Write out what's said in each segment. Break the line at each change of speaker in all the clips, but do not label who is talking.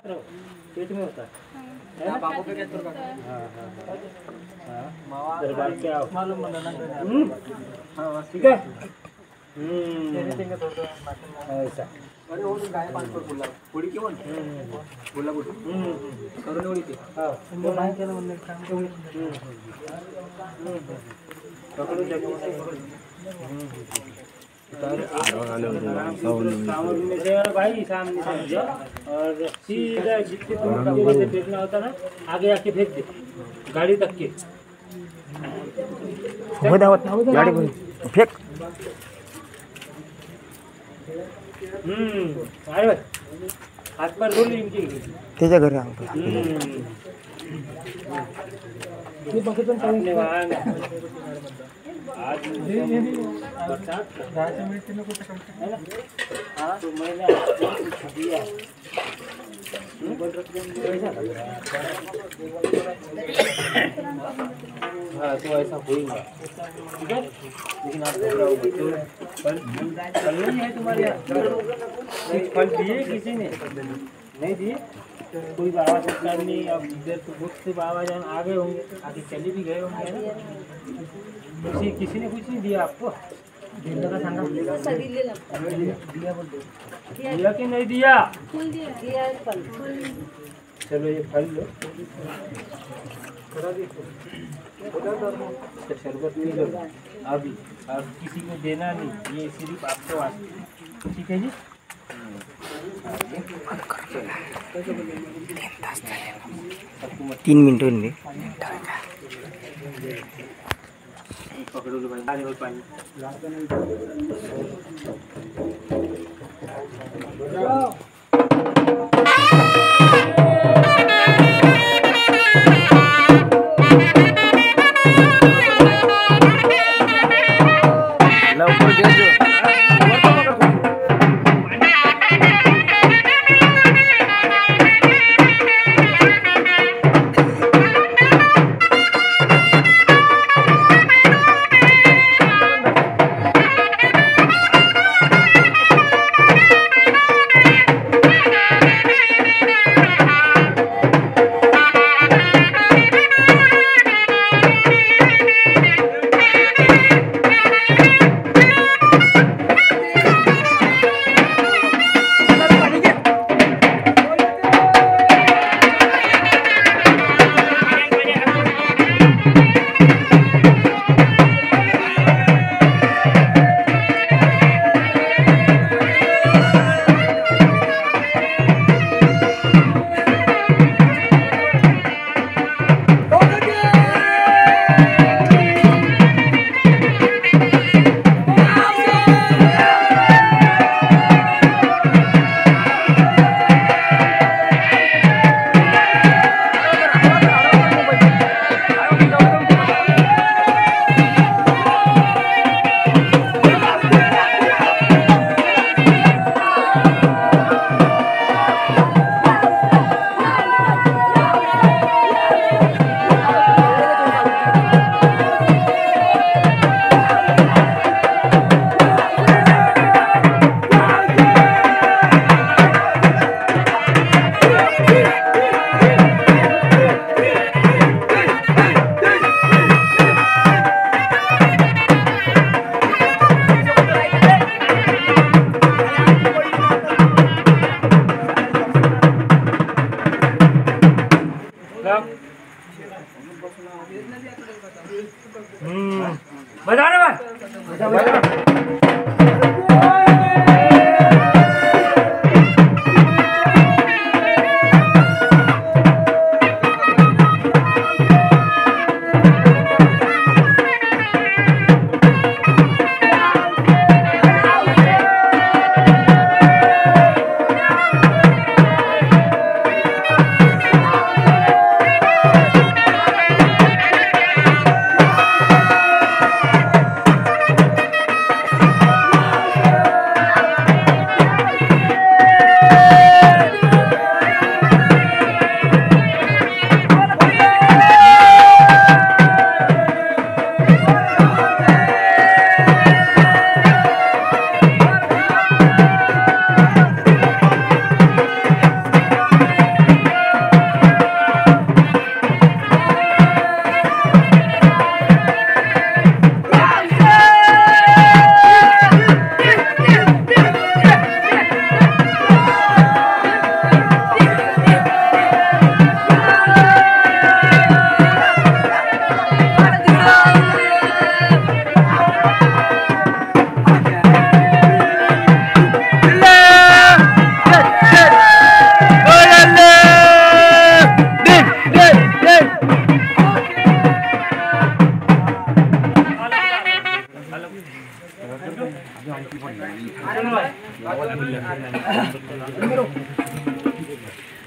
पेट में होता है ना बाबू पे क्या करता है। हां मावा दरबार के आओ मालूम हां ठीक है तेरे तेरे थोड़ा ऐसा अरे वो गाय पास पर बोला थोड़ी क्यों बोला बोल करून ओळी ते हां वो नाही केलं म्हणलं काम करू पकड़ो सामने में से और भाई सामने से और सीधा जितने दूर से फेंकना होता ना आगे आके फेंक दे गाड़ी तक के
गाड़ी फेंक
अरे हाथ पर धो इनकी
त्याच्या घरी
ये बकेट में पानी आज बरसात राजा में तीनों को कम है ना हां तो मैंने आपको दिया हाँ तो ऐसा होगा ठीक है लेकिन आप घबराओ फल नहीं है तुम्हारे यहाँ फल दिए किसी ने नहीं दिए कोई बाबा सरकार नहीं अब इधर तो बहुत से बाबा जान आ गए होंगे आगे चले भी गए होंगे ना किसी ने कुछ नहीं दिया आपको दिया का सांगा दिया कि नहीं दिया फल चलो ये फल लो शरबत पी लो अभी अब किसी को देना नहीं ये सिर्फ आपको वास्ते ठीक है जी
3 मिनिट होईल
पकड़ो लो भाई और पानी बजा रहे भाई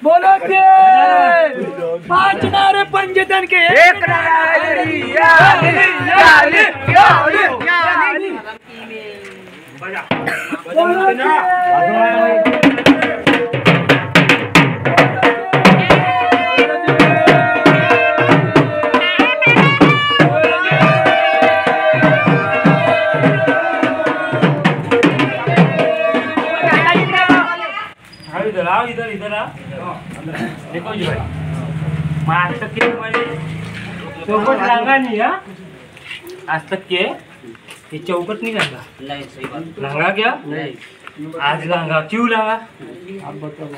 बोलो के 5 नारे पंचतन के एक नारे इधर इधर देखो जी भाई, मैं आज तक के तुम्हारी चौकट लांगा नहीं है, आज तक के ये चौकट नहीं लांगा। नहीं सही बात, लांगा क्या नहीं, आज लांगा। क्यों लांगा?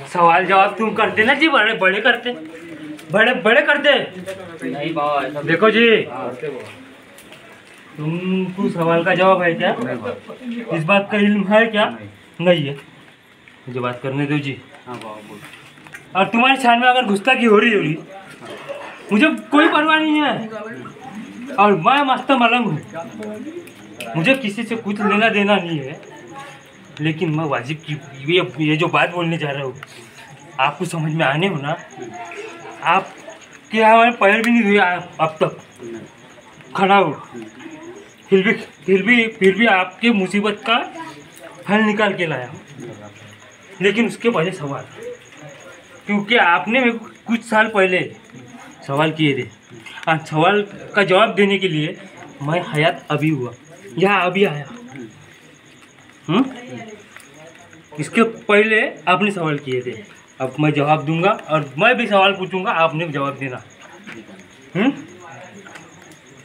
सवाल जवाब तुम करते ना जी, बड़े बड़े करते, बड़े बड़े करते नहीं बाबा। देखो जी, तुमको सवाल का जवाब है क्या? इस बात का इल्म है क्या? नहीं है, मुझे बात करने दो जी। और तुम्हारे छान में अगर गुस्ताखी हो रही मुझे कोई परवाह नहीं है, और मैं मस्त मलंग हूँ, मुझे किसी से कुछ लेना देना नहीं है। लेकिन मैं वाजिब की ये जो बात बोलने जा रहा हूँ आपको समझ में आने हो ना। आप के हमारे पैर भी नहीं धोए अब तक, खड़ा हो, फिर भी आपके मुसीबत का हल निकाल के लाया। लेकिन उसके पहले सवाल, क्योंकि आपने मेरे को कुछ साल पहले सवाल किए थे, और सवाल का जवाब देने के लिए मैं हयात अभी हुआ, यहाँ अभी आया। इसके पहले आपने सवाल किए थे, अब मैं जवाब दूंगा, और मैं भी सवाल पूछूंगा, आपने जवाब देना।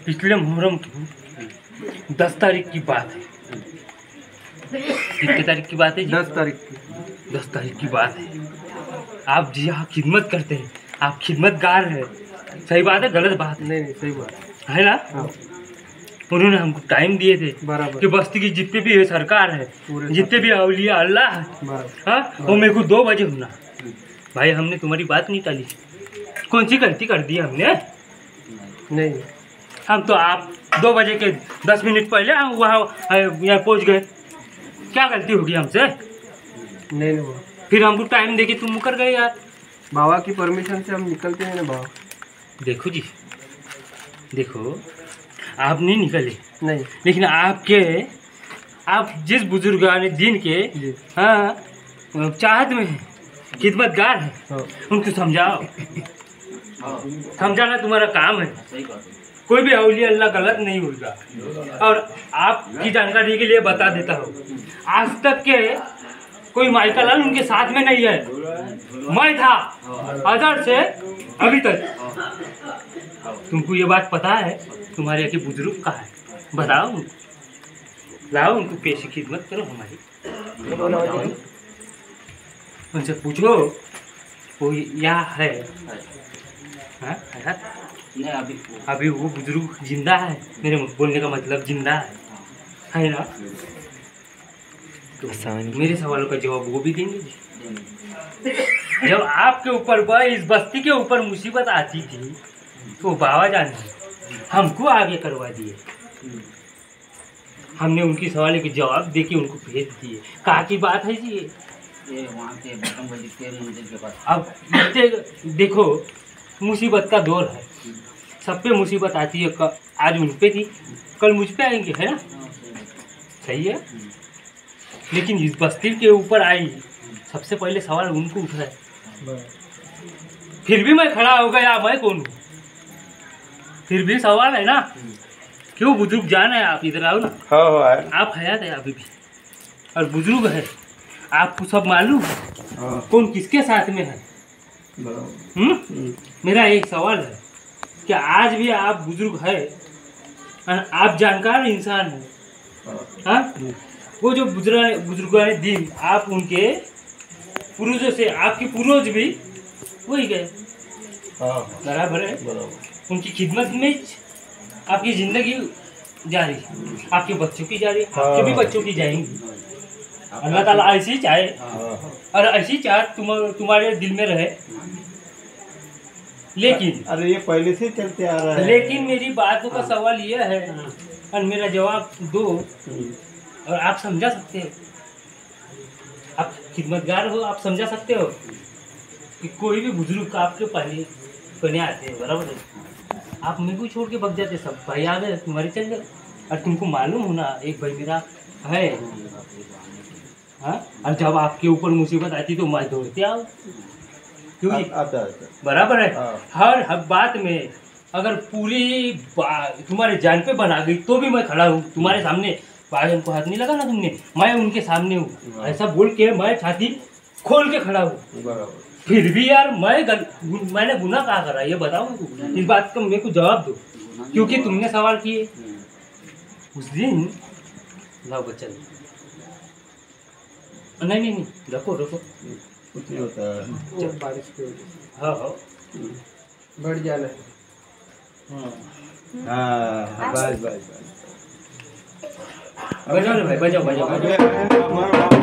पिछले मुहर्रम की 10 तारीख की बात है। कितने तारीख की बात है जी? 10 तारीख की बात है। आप जी यहाँ खिदमत करते हैं, आप खिदमतगार हैं, सही बात है गलत बात? नहीं सही बात है ना। हाँ। उन्होंने हमको टाइम दिए थे कि बस्ती की जितने भी है सरकार है, जितने भी अवलिया अल्लाह है, हाँ, वो मेरे को 2 बजे होना। भाई हमने तुम्हारी बात नहीं टाली, कौन सी गलती कर दी हमने? नहीं, हम तो आप 2 बजे के 10 मिनट पहले हम वहाँ यहाँ पहुँच गए, क्या गलती होगी हमसे? नहीं हुआ। फिर हमको टाइम देके तुम मुकर गए यार। बाबा की परमिशन से हम निकलते हैं ना बाबा। देखो जी, देखो आप नहीं निकले, नहीं, लेकिन आप जिस बुजुर्गान दीन के हाँ चाहत में है, खिदमतगार है, हाँ। उनको समझाओ, समझाना तुम्हारा काम है। कोई भी औलिया अल्लाह गलत नहीं होगा। और आपकी जानकारी के लिए बता देता हूँ, आज तक के कोई माइकल लाल उनके साथ में नहीं है, मैं था अदर से अभी तक। तुमको ये बात पता है? तुम्हारे यहाँ के बुजुर्ग कहाँ है? बताओ उनको, लाओ उनको, पेशी खिदमत करो हमारी, उनसे पूछो वो यहाँ है। हाँ नहीं, अभी वो बुजुर्ग जिंदा है, मेरे बोलने का मतलब जिंदा है ना। तो मेरे सवालों का जवाब वो भी देंगे। जब आपके ऊपर इस बस्ती के ऊपर मुसीबत आती थी तो बाबा जान हमको आगे करवा दिए, हमने उनकी सवाल के जवाब दे के उनको भेज दिए। कहाँ की बात है जी ये वहाँ के मंदिर के पास। अब देखो मुसीबत का दौर है, सब पे मुसीबत आती है, आज उन पे थी कल मुझ पे आएंगे, है ना, सही है। लेकिन इस बस्ती के ऊपर आई, सबसे पहले सवाल उनको उठ रहा है। फिर भी मैं खड़ा हो गया, मैं कौन हूँ? फिर भी सवाल है ना, क्यों बुजुर्ग जान है? आप इधर आओ ना। हाँ, आप हयात है अभी भी, और बुजुर्ग है, आपको सब मालूम है कौन किसके साथ में है। मेरा एक सवाल है कि आज भी आप बुजुर्ग है, आप जानकार इंसान हैं, हाँ? वो जो बुजुर्गान दीन, आप उनके पूर्वजों से, आपके पूर्वज भी वही गए, बराबर है। उनकी खिदमत में आपकी ज़िंदगी जारी, आपके बच्चों की जारी, आपके भी बच्चों की जाएंगी। अल्लाह ताला ऐसी चाहे, और ऐसी चाह तुम्हारे दिल में रहे। लेकिन
अरे ये पहले से चलते आ रहा है।
लेकिन मेरी बातों का सवाल यह है, और मेरा जवाब दो, और आप समझा सकते हो, आप खिदमतगार हो, आप समझा सकते हो। कि कोई भी बुजुर्ग आपके पहले पहले आते हैं, बराबर है, आप मेरे को छोड़ के भग जाते, सब भाई आ गए तुम्हारी चल गए। और तुमको मालूम हो ना एक भाई मेरा है, हाँ, और जब आपके ऊपर मुसीबत आती तो मैं दौड़ते आओ, क्योंकि
आता
बराबर है।
हाँ।
हर बात में अगर पूरी तुम्हारे जान पे बना गई तो भी मैं खड़ा हूँ तुम्हारे सामने। भाई हमको हाथ नहीं लगा ना तुमने, मैं उनके सामने हूँ, ऐसा बोल के मैं छाती खोल के खड़ा हूँ।
बराबर।
फिर भी यार मैंने गुनाह कहाँ करा ये बताओ मेरे को, इस बात का मेरे को जवाब दो, क्योंकि तुमने सवाल किए उस दिन। लाओ बच्चा नहीं नहीं नहीं, रखो रखो,
कुछ नहीं होता है।
बारिश की वजह। हाँ हाँ
बढ़ जाना है।
हाँ बस बस
बजाओ रे भाई, बजाओ बजाओ बजाओ।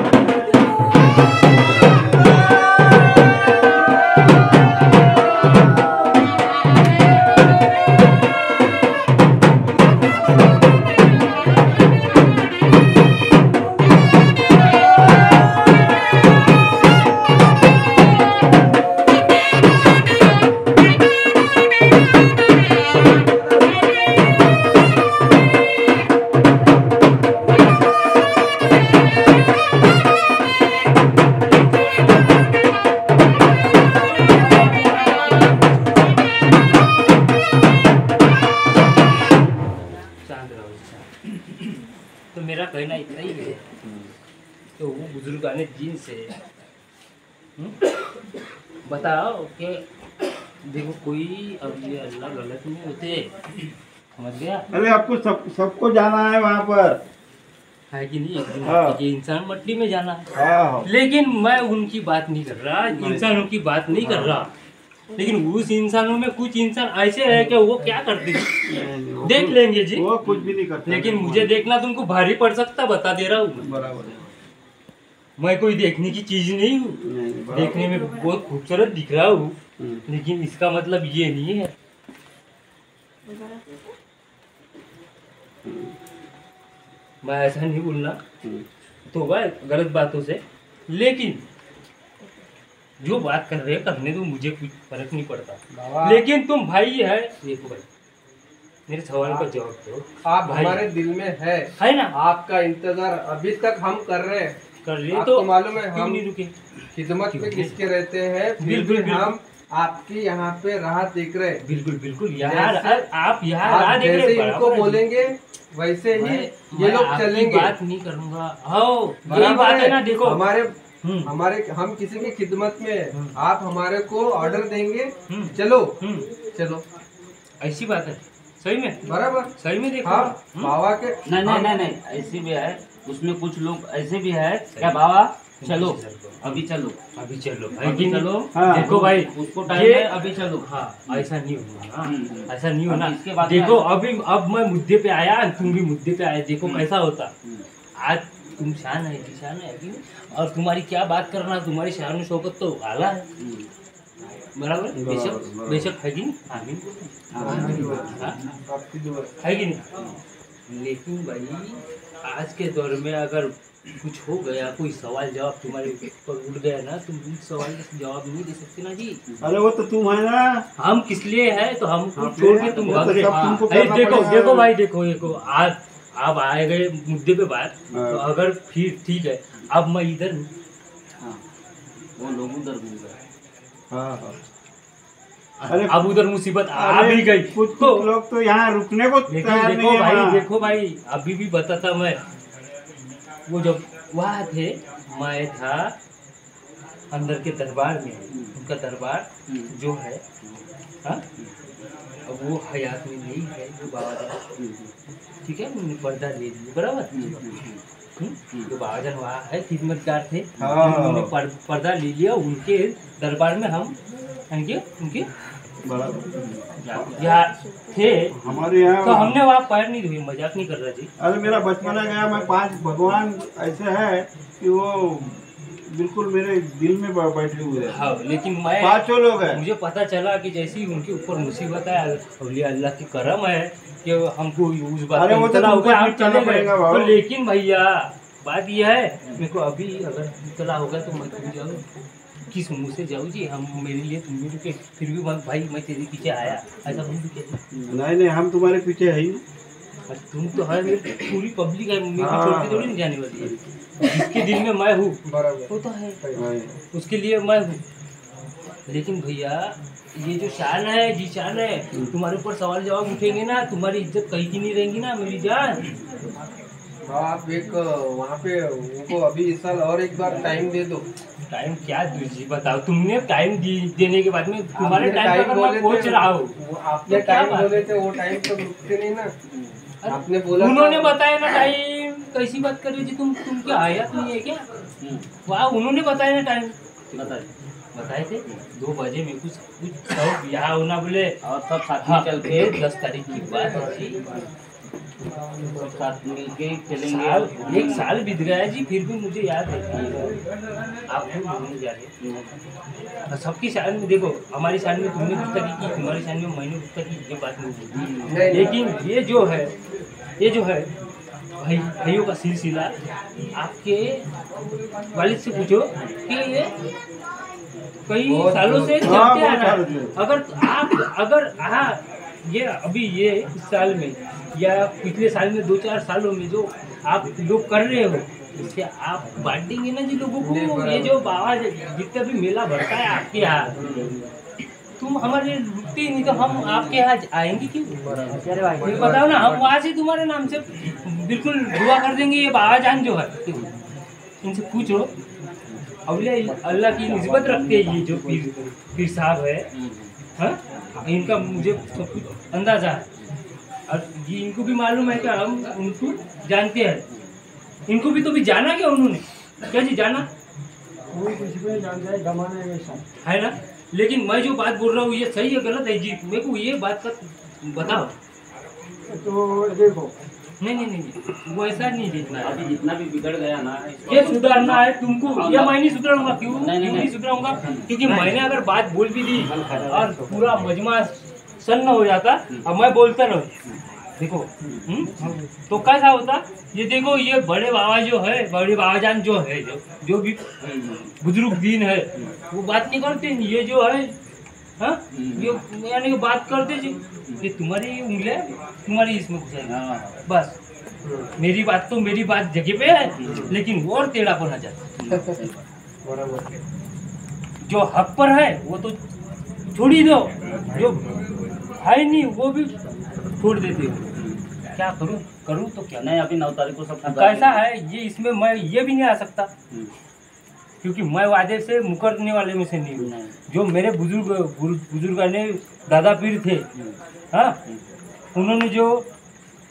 तो मेरा कहना इतना ही है, तो वो बुजुर्ग आने जीन से बताओ कि देखो कोई अब ये अल्लाह गलत नहीं होते, समझ गया?
अरे आपको सबको जाना है वहाँ पर।
है कि नहीं? एक दिन
हाँ।
ये इंसान मट्टी में जाना है,
हाँ
लेकिन मैं उनकी बात नहीं कर रहा, इंसानों की बात नहीं कर रहा, लेकिन उस इंसानों में कुछ इंसान ऐसे है कि वो क्या करते हैं देख लेंगे जी,
वो कुछ भी नहीं करता।
लेकिन मुझे देखना तुमको भारी पड़ सकता, बता दे रहा हूँ मैं।
बराबर है।
मैं कोई देखने की चीज नहीं हूँ,
नहीं, बराबर।
देखने में बहुत खूबसूरत दिख रहा हूँ,
हम्म।
लेकिन इसका मतलब ये नहीं है। मैं ऐसा नहीं बोलना तो भाई गलत बातों से, लेकिन जो बात कर रहे हैं करने दो, मुझे कुछ फर्क नहीं पड़ता। लेकिन तुम भाई है, देखो भाई मेरे सवाल का जवाब दो।
आप
भाई
हमारे दिल में है
ना,
आपका इंतजार अभी तक हम कर रहे हैं।
कर लिए
आपको
तो
मालूम है
क्यों
हम
नहीं रुके?
खिदमत में किसके रहते हैं, फिर
बिल्कुल,
भी
बिल्कुल।
हम आपकी यहाँ पे राह देख रहे हैं।
बिल्कुल बिल्कुल यार,
जैसे-
आप यहाँ
आप
राह देख रहे
जैसे
हैं,
इनको
बराबर है।
बोलेंगे वैसे ही
मैं
ये लोग
आपकी
चलेंगे।
बात नहीं करूँगा। हाँ यही
बराबर
बात है ना, देखो
हमारे हम किसी की खिदमत में हैं। आप हमारे को ऑर्डर देंगे,
हम्म।
चलो
हम्म,
चलो,
ऐसी बात है, सही में
बराबर।
सही में देखो।
हाँ बाबा के
नहीं नहीं नहीं नहीं, ऐसे भी है, उसमें कुछ लोग ऐसे भी है क्या बाबा चलो अभी चलो
अभी चलो
अभी
लेकिन
चलो।
हाँ।
देखो भाई
उसको टाइम
ये
है अभी चलो।
हाँ ऐसा नहीं होना ना,
हम्म।
ऐसा नहीं होना।
अभी इसके बाद
देखो
में-
अभी अब मैं मुद्दे पे आया, तुम भी मुद्दे पे आए, देखो कैसा होता। आज तुम शान है कि शान है कि, और तुम्हारी क्या बात करना, तुम्हारी शान शौकत तो आला है, बराबर बेशक
बराबर।
बेशक है कि नहीं? आमीन हाँ? है कि नहीं? लेकिन भाई आज के दौर में अगर कुछ हो गया, कोई सवाल जवाब तुम्हारे ऊपर उठ गया ना, तुम उस सवाल का जवाब नहीं दे सकते ना जी।
अरे वो तो तुम है ना।
हम किस लिए है तो हम
हाँ,
छोड़ के तुम
वो तो
भाग रहे।
सब तुमको
अरे
करना
देखो
पड़ेगा।
देखो भाई देखो देखो, आज आप आए गए मुद्दे पे बात,
हाँ।
तो अगर फिर ठीक है, अब मैं इधर हूँ,
हाँ वो लोग उधर घूम गए।
हाँ हाँ। अरे
अब उधर मुसीबत आ
अरे
भी गई
कुछ
तो
कुछ लोग तो यहाँ रुकने को
लेकिन
तैयार
देखो
नहीं है
भाई
वहाँ।
देखो भाई, अभी भी बताता मैं, वो जब वहाँ थे मैं था अंदर के दरबार में, उनका दरबार जो है, हाँ अब वो हयात में नहीं है, जो बाबा जान, ठीक है, उन्होंने पर्दा ले लिया, बराबर। जो बाबा जान वहाँ है खिदमतगार थे,
हाँ।
उन्होंने पर्दा ले लिया, उनके दरबार में हम उनके
बराबर।
यहाँ थे,
हमारे यहाँ
तो हमने वहाँ पैर नहीं धोए, मजाक नहीं कर रहा जी।
अरे मेरा बचपना गया, मैं 5 भगवान ऐसे है कि वो बिल्कुल मेरे दिल में बैठे हुए हैं।
हाँ लेकिन मैं
5 लोग हैं।
मुझे पता चला कि जैसे ही उनके ऊपर मुसीबत है, अल्लाह अल्लाह की करम है कि हमको उस बात
अरे
का
वो तो
इत्तला हो
तुमको
गया, हम
ठीक करना
चले गए।
पड़ेगा बाबू।
तो लेकिन भैया बात यह है, मेरे को अभी अगर इत्तला हो गया तो मैं क्यों जाऊँ? किस मुंह से जाऊँ जी, हम मेरे लिए तुम भी रुके, फिर भी भाई मैं तेरे पीछे आया, ऐसा बोल कैसे?
नहीं हम तुम्हारे पीछे है ही।
तुम तो है, पूरी पब्लिक है, मेरे को छोड़ के थोड़ी नहीं जाने वाली है। जिसके दिल में मैं हूँ वो तो है, उसके लिए मैं हूँ। लेकिन भैया ये जो शान है, जी शान है, तुम्हारे ऊपर सवाल जवाब उठेंगे ना, तुम्हारी इज्जत कहीं की नहीं रहेंगी ना मेरी जान।
आप एक वहाँ पे उनको अभी इस साल और एक बार टाइम दे दो।
टाइम क्या जी बताओ, तुमने टाइम देने के बाद में तुम्हारे टाइम पर मैं पहुंच रहा हूँ।
आपने टाइम बोले थे, वो टाइम तो रुकते नहीं ना। आपने बोला
उन्होंने बताया ना टाइम, कैसी बात कर रही थी तुम क्या आयात नहीं है क्या? वाह, उन्होंने बताया ना टाइम, बताए थे 2 बजे में कुछ सब यहाँ होना बोले,
और सब साथ में चल के
10 तारीख की बात है जी।
सब साथ मिल के चलेंगे।
एक साल बीत गया जी, फिर भी मुझे याद है आप घूमने जा रहे हैं। सबकी शान में देखो, हमारी शान में तुमने गुस्ताखी की, तुम्हारी शान में मैंने गुस्ताखी की, ये बात नहीं होती। लेकिन ये जो है भाइयों का सिलसिला, आपके वालिद से पूछो कि ये कई सालों से चलते आ रहा है। अगर ये अभी ये इस साल में या पिछले साल में 2-4 सालों में जो आप लोग कर रहे हो, इससे आप बांटेंगे ना जी लोगों को। ये जो बाबा जितना भी मेला भरता है आपके यहाँ, तुम हमारे रुकते नहीं तो हम आपके यहाँ आएंगे क्यों? ये बताओ ना, हम वहाँ से तुम्हारे नाम से बिल्कुल दुआ कर देंगे। ये बाबा जान जो है, इनसे पूछो, अवलिया अल्लाह की निस्बत रखते हैं ये जो पीर साहब है, हाँ? इनका मुझे सब कुछ अंदाजा है, और ये इनको भी मालूम है कि हम उनको जानते हैं। इनको भी तो भी जाना क्या उन्होंने, क्या जी जाना?
कोई कुछ भी जानता है, जमाना वैसा
है ना। लेकिन मैं जो बात बोल रहा हूँ ये सही है गलत है जी, मेरे को ये बात का बताओ।
तो देखो,
नहीं वो ऐसा नहीं देखना है।
अभी जितना भी बिगड़ गया ना,
ये सुधारना है तुमको, या मैं नहीं सुधरूंगा। क्यों नहीं सुधरूंगा? क्योंकि मैंने अगर बात बोल भी दी और पूरा मजमा सन्न हो जाता और मैं बोलता रहूं, देखो तो कैसा होता? ये देखो, ये बड़े बाबा जो है, बड़े बाबा जान जो है, जो भी बुजुर्ग दीन है, वो बात नहीं करते। ये जो है, हाँ, ये यानी कि बात करते जी, ये तुम्हारी उंगलियां तुम्हारी इसमें घुसाएंगी बस। मेरी बात जगह पे है, लेकिन वो और टेढ़ा पना जाता। जो हक पर है वो तो छोड़ ही दो, जो है नहीं वो भी छोड़ देते हो। क्या करूँ तो क्या
नहीं। अभी 9 तारीख को सब
कैसा है ये, इसमें मैं ये भी नहीं आ सकता, क्योंकि मैं वादे से मुकरने वाले में से नहीं हूँ। जो मेरे बुजुर्ग ने दादा पीर थे, हाँ, उन्होंने जो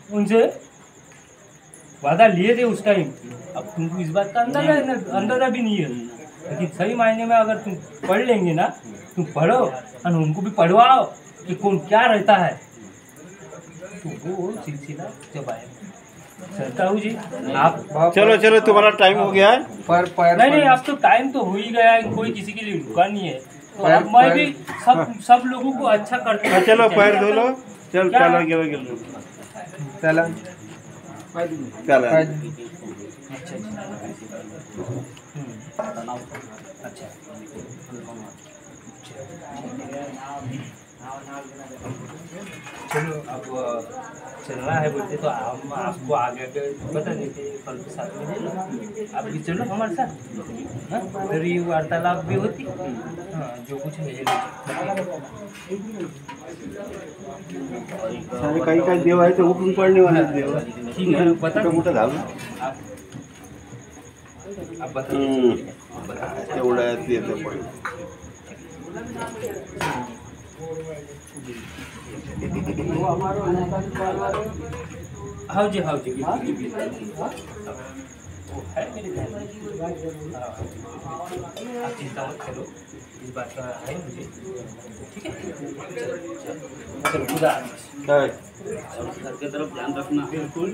उनसे वादा लिए थे उस टाइम, अब तुमको इस बात का अंदाजा भी नहीं है। लेकिन सही मायने में अगर तुम पढ़ लेंगे ना, तुम पढ़ो और उनको भी पढ़वाओ कि कौन क्या रहता है, तो वो सिलसिला जब आए चलता हूँ जी। आप
चलो तुम्हारा टाइम हो गया है।
नहीं, अब तो टाइम तो हो ही गया है, कोई किसी के लिए रुका नहीं है। तो अब मैं भी सब लोगों को अच्छा करता हूँ।
चलो पैर धो लो, चल चला
अच्छा चलो, अब चलना है बोलते तो हम आपको आगे बता देते, कल के साथ में आप भी चलो हमारे साथ, हाँ, फिर ये वार्तालाप भी होती, हाँ, जो कुछ है
काही देव आहे ते उठून पडणे वाले देव।
ठीक है, बता
मोठं झालं
आप बता
तेवढं येतं पण
हाँ जी वो है मेरे ध्यान में। आप चिंता मत करो, इस बात का है मुझे, ठीक है। चलो खुदा
घर की तरफ ध्यान रखना।
बिल्कुल